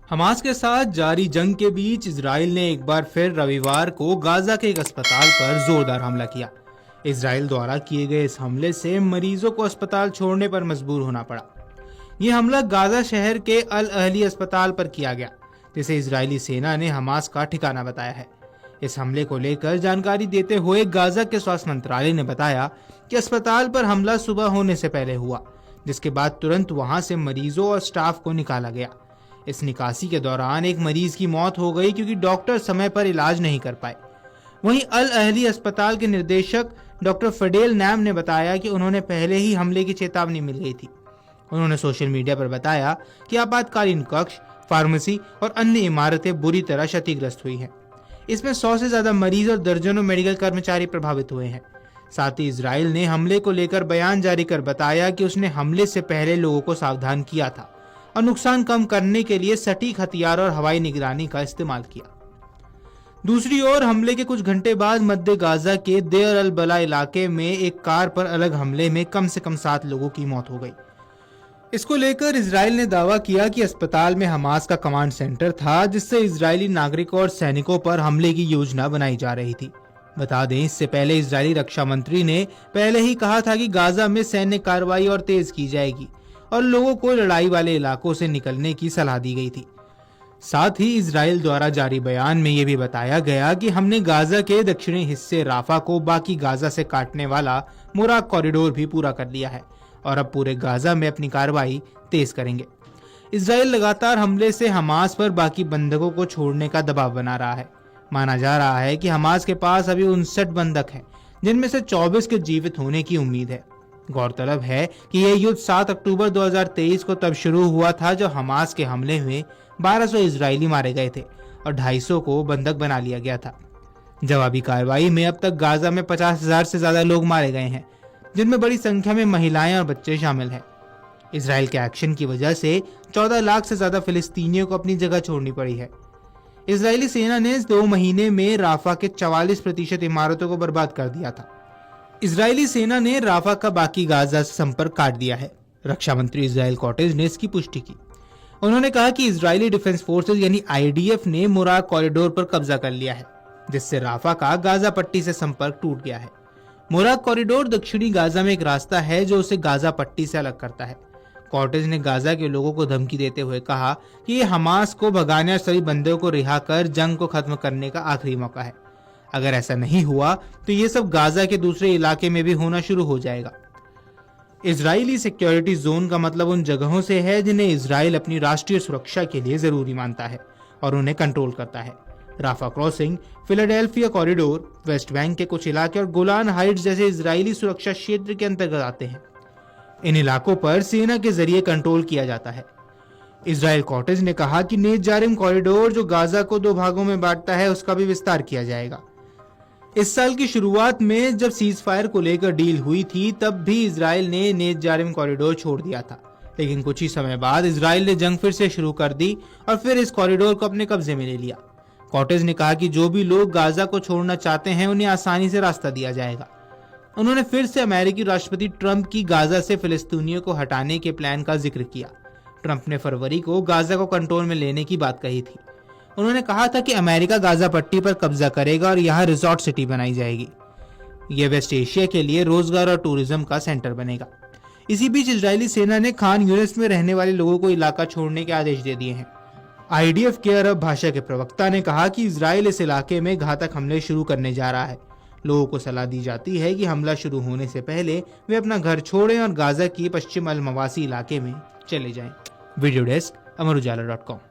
Hamas के साथ जारी जंग के बीच इजराइल ने एक बार फिर रविवार को गाजा के एक अस्पताल पर जोरदार हमला किया। इजराइल द्वारा किए गए इस हमले से मरीजों को अस्पताल छोड़ने पर मजबूर होना पड़ा। यह हमला गाजा शहर के अल अहली अस्पताल पर किया गया, जिसे इजरायली सेना ने हमास का ठिकाना बताया है। इस हमले को लेकर जानकारी देते हुए गाजा के स्वास्थ्य मंत्रालय ने बताया कि अस्पताल पर हमला सुबह होने से पहले हुआ, जिसके बाद तुरंत वहां से मरीजों और स्टाफ को निकाला गया। इस निकासी के दौरान एक मरीज की मौत हो गई क्योंकि डॉक्टर समय पर इलाज नहीं कर पाए। वहीं अल अहली अस्पताल के निदेशक डॉक्टर फडेल नैम ने बताया कि उन्होंने पहले ही हमले की चेतावनी मिल गई थी। उन्होंने सोशल मीडिया पर बताया कि आपातकालीन कक्ष, फार्मेसी और अन्य इमारतें बुरी तरह क्षतिग्रस्त हुई हैं। इसमें 100 से ज्यादा मरीज और दर्जनों मेडिकल कर्मचारी प्रभावित हुए हैं। साथ ही इजराइल ने हमले को लेकर बयान जारी कर बताया कि उसने हमले से पहले लोगों को सावधान किया था और नुकसान कम करने के लिए सटीक हथियार और हवाई निगरानी का इस्तेमाल किया। दूसरी ओर हमले के कुछ घंटे बाद मध्य गाजा के देर अल बला इलाके में एक कार पर अलग हमले में कम से कम 7 लोगों की मौत हो गई। इसको लेकर इजराइल ने दावा किया कि अस्पताल में हमास का कमांड सेंटर था, जिससे इजरायली नागरिकों और सैनिकों पर हमले की योजना बनाई जा रही थी। बता दें, इससे पहले इजरायली रक्षा मंत्री ने पहले ही कहा था कि गाजा में सैन्य कार्रवाई और तेज की जाएगी और लोगों को लड़ाई वाले इलाकों से निकलने की सलाह दी गई थी। साथ ही इजराइल द्वारा जारी बयान में यह भी बताया गया कि हमने गाजा के दक्षिणी हिस्से राफा को बाकी गाजा से काटने वाला मुराक कॉरिडोर भी पूरा कर लिया है और अब पूरे गाजा में अपनी कार्रवाई तेज करेंगे। इजराइल लगातार हमले से हमास पर बाकी बंधकों को छोड़ने का दबाव बना रहा है। माना जा रहा है कि हमास के पास अभी 59 बंधक हैं, जिनमें से 24 के जीवित होने की उम्मीद है। गौरतलब है कि यह युद्ध 7 अक्टूबर 2023 को तब शुरू हुआ था जब हमास के हमले में 1200 इजरायली मारे गए थे और 250 को बंधक बना लिया गया था। जवाबी कार्रवाई में अब तक गाजा में 50,000 से ज्यादा लोग मारे गए हैं, जिनमें बड़ी संख्या में महिलाएं और बच्चे शामिल हैं। इजराइल के एक्शन की वजह से 14 लाख से ज्यादा फिलिस्तीनियों को अपनी जगह छोड़नी पड़ी है। इजरायली सेना ने 2 महीने में राफा के 44% इमारतों को बर्बाद कर दिया था। इजरायली सेना ने राफा का बाकी गाजा से संपर्क काट दिया है। रक्षा मंत्री इजराइल कॉटेज ने इसकी पुष्टि की। उन्होंने कहा कि इजरायली डिफेंस फोर्सेज यानी आईडीएफ ने मुराक कॉरिडोर पर कब्जा कर लिया है, जिससे राफा का गाजा पट्टी से संपर्क टूट गया है। मुराक कॉरिडोर दक्षिणी गाजा में एक रास्ता है जो उसे गाजा पट्टी से अलग करता है। कॉटेज ने गाजा के लोगों को धमकी देते हुए कहा कि ये हमास को भगाने और सभी बंदियों को रिहा कर जंग को खत्म करने का आखिरी मौका है। अगर ऐसा नहीं हुआ तो ये सब गाजा के दूसरे इलाके में भी होना शुरू हो जाएगा। इजरायली सिक्योरिटी जोन का मतलब उन जगहों से है जिन्हें इजराइल अपनी राष्ट्रीय सुरक्षा के लिए जरूरी मानता है और उन्हें कंट्रोल करता है। Rafah crossing, Philadelphia corridor, West Bank के कुछ इलाके और गोलान हाइट्स जैसे इजरायली सुरक्षा क्षेत्र के अंतर्गत आते हैं। इन इलाकों पर सेना के जरिए कंट्रोल किया जाता है। इजराइल कॉटेज ने कहा कि नेतजारिम कॉरिडोर, जो गाजा को 2 भागों में बांटता है, उसका भी विस्तार किया जाएगा। इस साल की शुरुआत में जब सीज फायर को लेकर डील हुई थी, तब भी इजराइल ने नेतजारिम कॉरिडोर छोड़ दिया था, लेकिन कुछ ही समय बाद इजराइल ने जंग फिर से शुरू कर दी और फिर इस कॉरिडोर को अपने कब्जे में ले लिया। कॉटेज ने कहा कि जो भी लोग गाजा को छोड़ना चाहते हैं, उन्हें आसानी से रास्ता दिया जाएगा। उन्होंने फिर से अमेरिकी राष्ट्रपति ट्रंप की गाजा से फिलिस्तीनियों को हटाने के प्लान का जिक्र किया। ट्रंप ने फरवरी को गाजा को कंट्रोल में लेने की बात कही थी। उन्होंने कहा था कि अमेरिका गाजा पट्टी पर कब्जा करेगा और यहाँ रिजॉर्ट सिटी बनाई जाएगी। यह वेस्ट एशिया के लिए रोजगार और टूरिज्म का सेंटर बनेगा। इसी बीच इजरायली सेना ने खान यूनिस में रहने वाले लोगों को इलाका छोड़ने के आदेश दे दिए हैं। आईडीएफ के अरब भाषा के प्रवक्ता ने कहा कि इजराइल इस इलाके में घातक हमले शुरू करने जा रहा है। लोगों को सलाह दी जाती है कि हमला शुरू होने से पहले वे अपना घर छोड़ें और गाजा के पश्चिम अल मवासी इलाके में चले जाएं। वीडियो डेस्क, अमर उजाला.com।